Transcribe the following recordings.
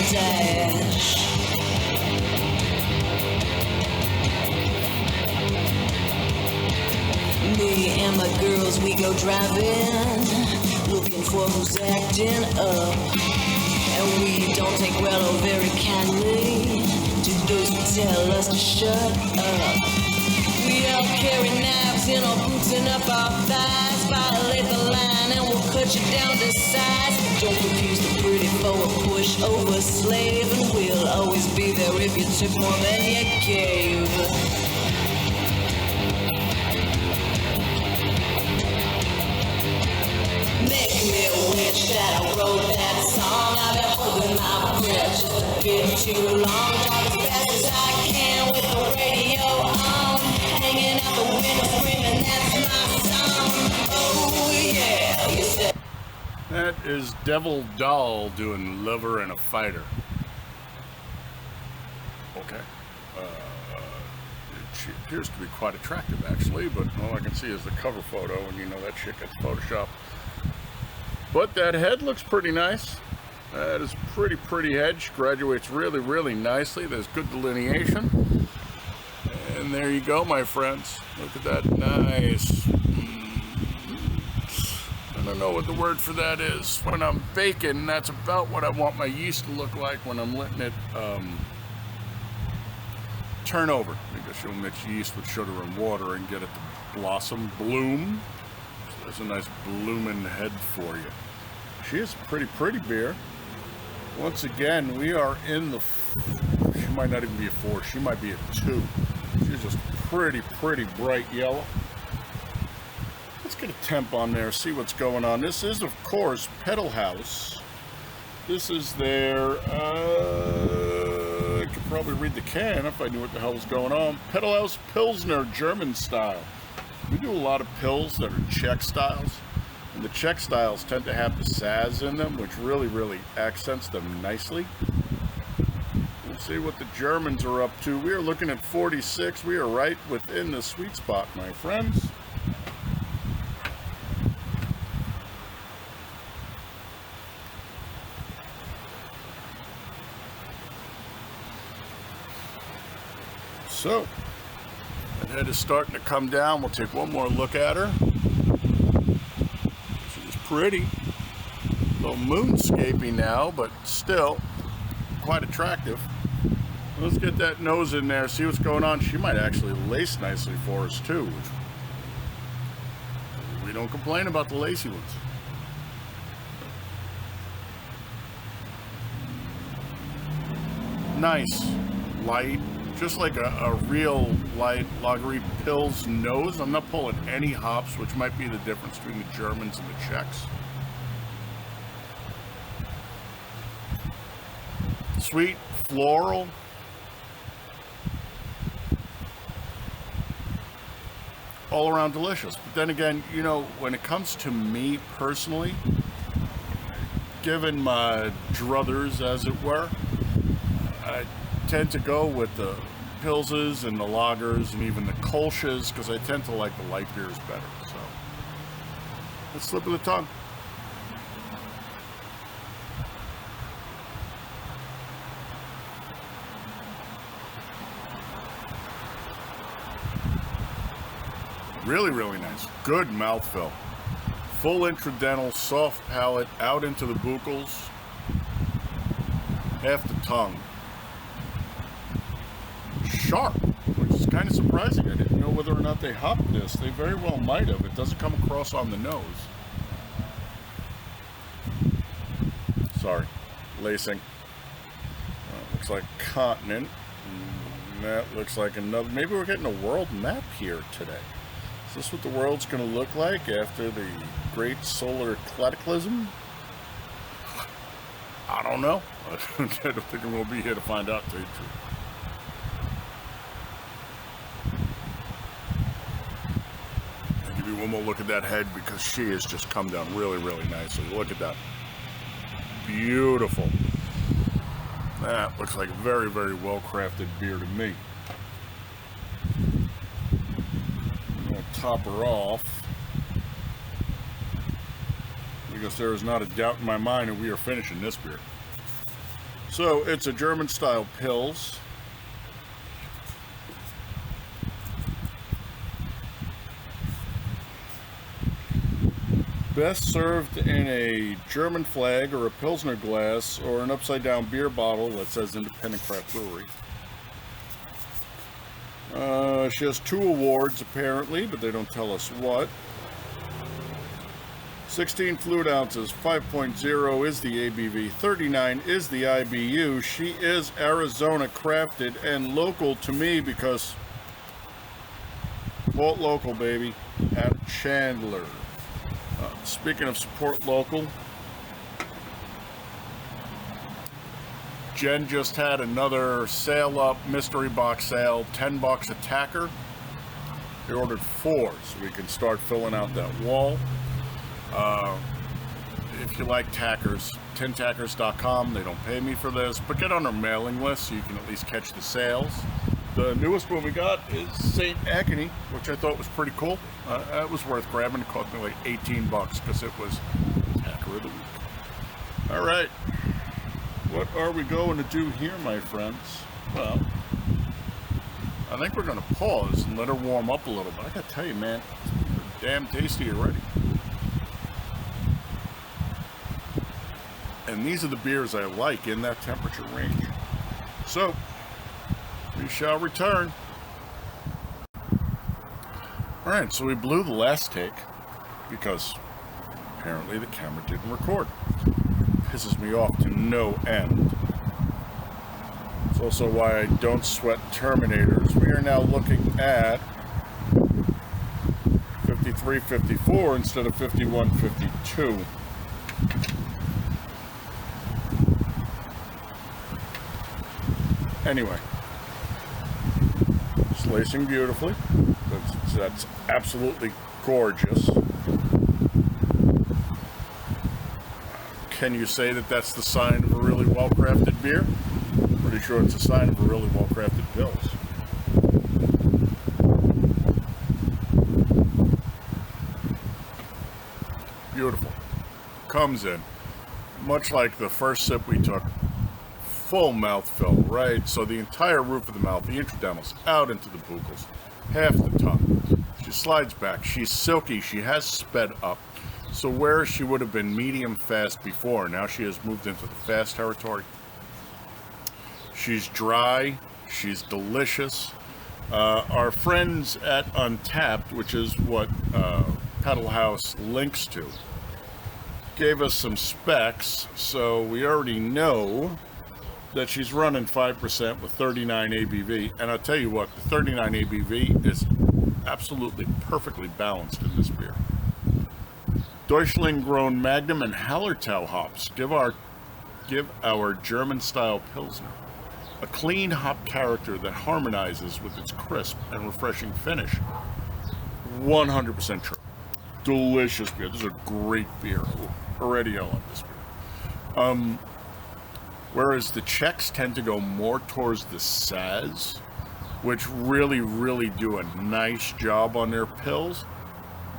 dash. Me and my girls, we go driving, looking for who's acting up. And we don't take well or very kindly to those who tell us to shut up. We all carry knives in our boots and up our thighs. Violate the line and we'll cut you down to size. Don't confuse the pretty for a pushover slave, and we'll always be there if you took more than you gave. Make me wish that I wrote that song. I've been holding my breath just a bit too long. Drive as fast as I can with the radio on, hanging out the window screaming, that's my song. Oh yeah, you said. That is Devil Doll doing Lover and a Fighter. Okay. She appears to be quite attractive actually, but all I can see is the cover photo, and you know that shit gets photoshopped. But that head looks pretty nice. That is pretty head. She graduates really nicely. There's good delineation. And there you go, my friends. Look at that nice. I don't know what the word for that is. When I'm baking, that's about what I want my yeast to look like when I'm letting it turn over. Because you'll mix yeast with sugar and water and get it to blossom, bloom. There's a nice blooming head for you. She is a pretty beer. Once again, we are in the, she might not even be a 4, she might be a 2. She's just pretty bright yellow. Let's get a temp on there, see what's going on. This is, of course, Pedel-Haus. This is their, I could probably read the can if I knew what the hell was going on. Pedel-haus-Pilsner, German style. We do a lot of pills that are Czech styles, and the Czech styles tend to have the Saz in them, which really accents them nicely. We'll see what the Germans are up to. We are looking at 46. We are right within the sweet spot, my friends. So, the head is starting to come down. We'll take one more look at her. She's pretty. A little moonscapey now, but still quite attractive. Let's get that nose in there, see what's going on. She might actually lace nicely for us too. We don't complain about the lacy ones. Nice, light. Just like a real light lagery Pils nose. I'm not pulling any hops, which might be the difference between the Germans and the Czechs. Sweet, floral. All around delicious. But then again, you know, when it comes to me personally, given my druthers, as it were, I tend to go with the Pilses and the lagers and even the Kolsch's, because I tend to like the light beers better. So, let's slip of the tongue. Really nice. Good mouthfeel. Full intradental, soft palate, out into the buccals. Half the tongue. Sharp, which is kind of surprising. I didn't know whether or not they hopped this. They very well might have. It doesn't come across on the nose. Sorry. Lacing. Looks like continent. And that looks like another. Maybe we're getting a world map here today. Is this what the world's going to look like after the great solar cataclysm? I don't know. I don't think we'll be here to find out, to tell you the truth. I'll give you one more look at that head, because she has just come down really nicely. Look at that. Beautiful. That looks like a very well-crafted beer to me. Top her off, because there is not a doubt in my mind that we are finishing this beer. So it's a German style pils. Best served in a German flag or a Pilsner glass or an upside down beer bottle that says Independent Craft Brewery. She has 2 awards apparently, but they don't tell us what. 16 fluid ounces, 5.0 is the ABV, 39 is the IBU. She is Arizona crafted and local to me because support local, baby, at Chandler. Speaking of support local, Jen just had another sale up, mystery box sale, $10 a tacker. They ordered 4, so we can start filling out that wall. If you like tackers, tintackers.com. They don't pay me for this, but get on our mailing list so you can at least catch the sales. The newest one we got is St. Agony, which I thought was pretty cool. It was worth grabbing. It cost me like $18 because it was Tacker of the Week. All right, what are we going to do here, my friends? Well, I think we're going to pause and let her warm up a little bit. I got to tell you, man, it's damn tasty already. And these are the beers I like in that temperature range. So, we shall return. Alright, so we blew the last take because apparently the camera didn't record. Pisses me off to no end. It's also why I don't sweat Terminators. We are now looking at 53-54 instead of 51-52. Anyway, it's lacing beautifully. That's absolutely gorgeous. Can you say that that's the sign of a really well-crafted beer? Pretty sure it's a sign of a really well-crafted pils. Beautiful. Comes in, much like the first sip we took, full mouthful, right? So the entire roof of the mouth, the intradentals, out into the buccals, half the tongue. She slides back. She's silky. She has sped up. So where she would have been medium fast before, now she has moved into the fast territory. She's dry. She's delicious. Our friends at Untapped, which is what Pedal House links to, gave us some specs, so we already know that she's running 5% with 39 ABV. And I'll tell you what, the 39 ABV is absolutely perfectly balanced in this beer. Deutschland grown Magnum and Hallertau hops give our German-style Pilsner a clean hop character that harmonizes with its crisp and refreshing finish. 100% true. Delicious beer. This is a great beer. Already I love this beer. Whereas the Czechs tend to go more towards the Saz, which really do a nice job on their pills.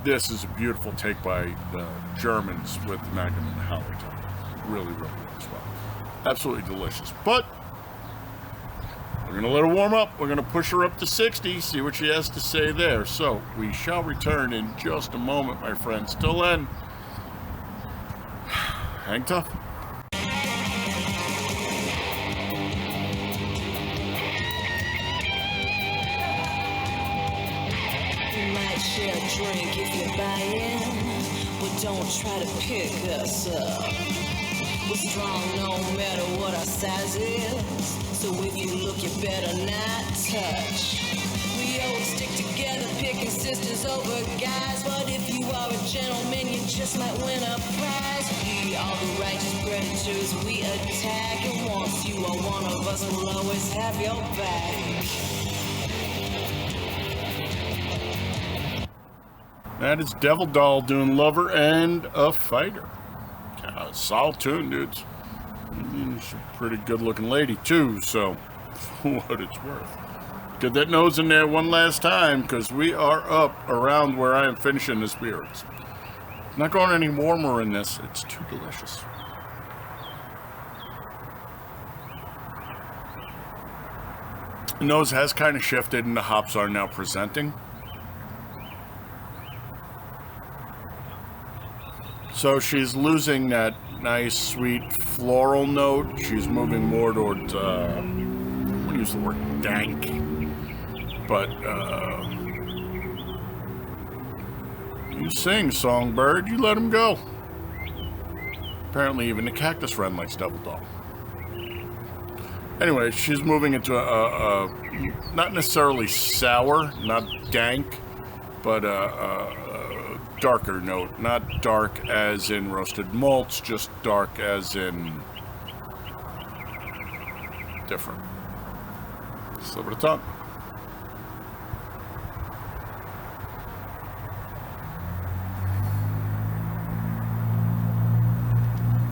This is a beautiful take by the Germans with the Magnum and Hallertau. Really works well. Absolutely delicious. But we're going to let her warm up. We're going to push her up to 60, see what she has to say there. So we shall return in just a moment, my friends. Till then, hang tough. Share a drink if you're buying, but don't try to pick us up. We're strong no matter what our size is, so if you look you better not touch. We always stick together picking sisters over guys, but if you are a gentleman you just might win a prize. We are the righteous predators we attack, and once you are one of us we'll always have your back. That is Devil Doll doing Lover and a Fighter. Solid tune, dudes. She's a pretty good looking lady too, so for what it's worth. Get that nose in there one last time, because we are up around where I am finishing this beer. It's not going any warmer in this. It's too delicious. The nose has kind of shifted and the hops are now presenting. So she's losing that nice, sweet floral note. She's moving more towards, I'm going to use the word dank. But, you sing, songbird, you let him go. Apparently even the cactus friend likes Devil Dog. Anyway, she's moving into a not necessarily sour, not dank, but a darker note. Not dark as in roasted malts, just dark as in different. Slip of the tongue.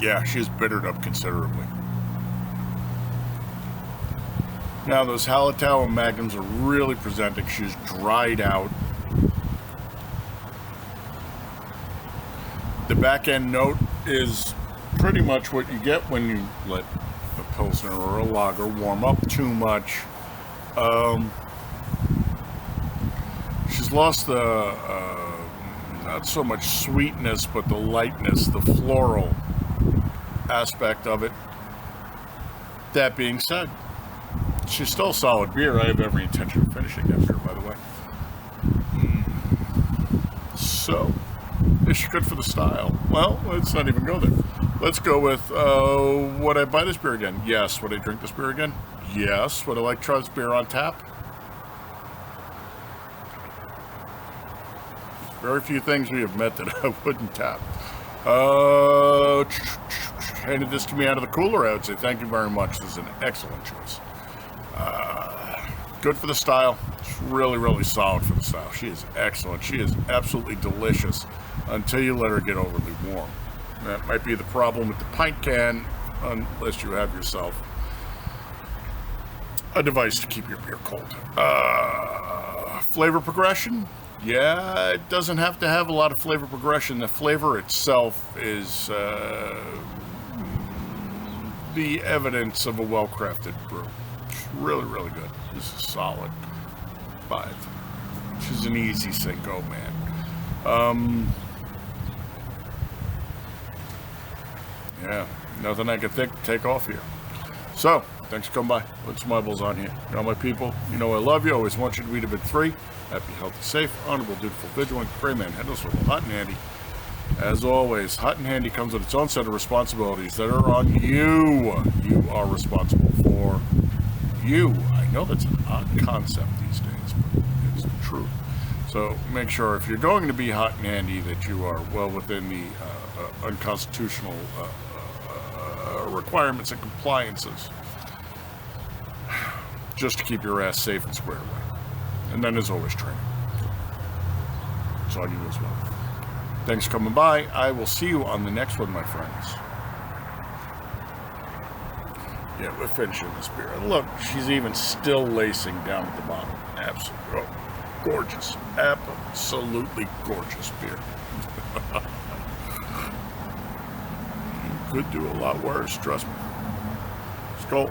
Yeah, she's bittered up considerably. Now those Hallertau and Magnums are really presenting. She's dried out. The back end note is pretty much what you get when you let a Pilsner or a lager warm up too much. She's lost the, not so much sweetness, but the lightness, the floral aspect of it. That being said, she's still a solid beer. I have every intention of finishing that beer, by the way. So, is she good for the style? Well, let's not even go there. Let's go with, would I buy this beer again? Yes. Would I drink this beer again? Yes. Would I like to try this beer on tap? Very few things we have met that I wouldn't tap. Handed this to me out of the cooler, I would say thank you very much. This is an excellent choice. Good for the style. It's really, really solid for the style. She is excellent. She is absolutely delicious until you let her get overly warm. That might be the problem with the pint can, unless you have yourself a device to keep your beer cold. Flavor progression? Yeah, it doesn't have to have a lot of flavor progression. The flavor itself is the evidence of a well-crafted brew. It's really, really good. This is solid. 5. She's an easy Cinco, man. Yeah, nothing I can think to take off here. So, thanks for coming by. Put some eyeballs on here. You know, my people, you know I love you. Always want you to be a bit free. Happy, healthy, safe, honorable, dutiful, vigilant, brave man, headless, hot and handy. As always, hot and handy comes with its own set of responsibilities that are on you. You are responsible for you. I know that's an odd concept these days, but it's the truth. So make sure if you're going to be hot and handy that you are well within the unconstitutional requirements and compliances, just to keep your ass safe and squared away. And then there's always training. It's on you as well. Thanks for coming by. I will see you on the next one, my friends. Yeah, we're finishing this beer. Look, she's even still lacing down at the bottom. Absolutely. Oh, gorgeous. Absolutely gorgeous beer. You could do a lot worse, trust me. Skol.